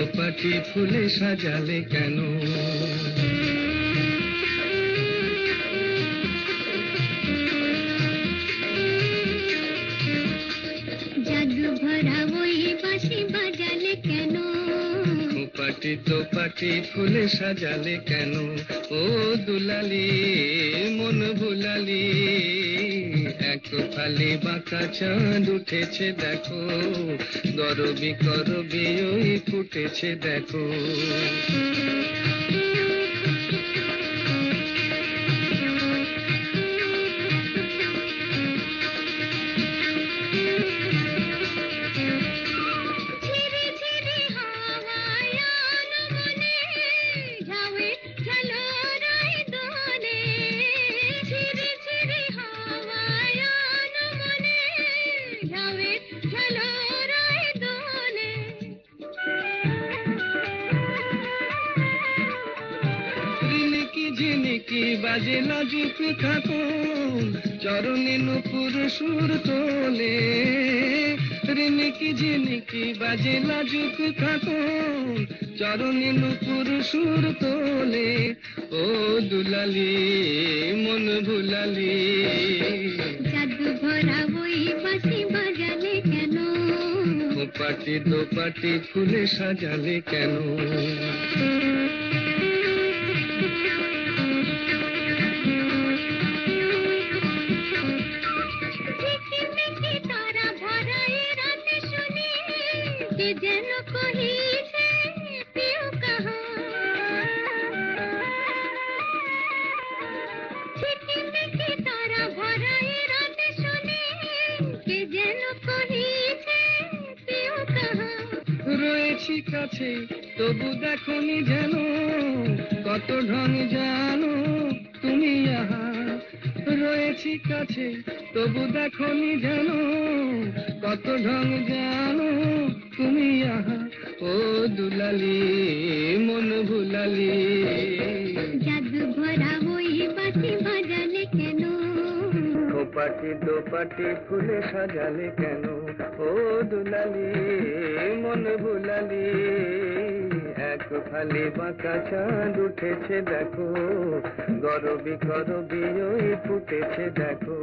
দোপাটি ফুলে সাজালে কেন? জাদু ভরা ওই বাঁশি বাজালে কেন? পাটি তো পাটি ফুলে সাজালে কেন? ও দুলালি মন ভুলালি, এক ফালি বাঁকা চাঁদ উঠেছে দেখো, গরবি করবি ওই ফুটেছে দেখো। ঝিনিকি বাজে লাজুক থাকো, চরণে নুপুর সুর তোলে। রিনিকি ঝিনিকি বাজে লাজুক থাকো, চরণে নুপুর সুর তোলে। ও দুলালি মন ভুলালি, জাদু ভরা ওই বাঁশি বাজালে কেন? পাটি দোপাটি ফুলে সাজালে কেন? যেন কহিছে প্রিয় কাহা, ঝিকিমিকি তারা ভরা এ রাতে শুনি, কে যেন কহিছে প্রিয় কাহা। রয়েছি কাছে তবু দেখনি যেন, কত ঢং জানো তুমি আহা। রয়েছি কাছে তবু দেখনি যেন, কত ঢং জানো তুমি আহা। ও দুলালি মন ভুলালি, জাদু ভরা ওই বাঁশি বাজালে কেন? পাটি দোপাটি ফুলে সাজালে কেন? ও দুলালি মন ভুলালি, এক ফালি বাঁকা চাঁদ উঠেছে দেখো, গরবি করবি ওই ফুটেছে দেখো।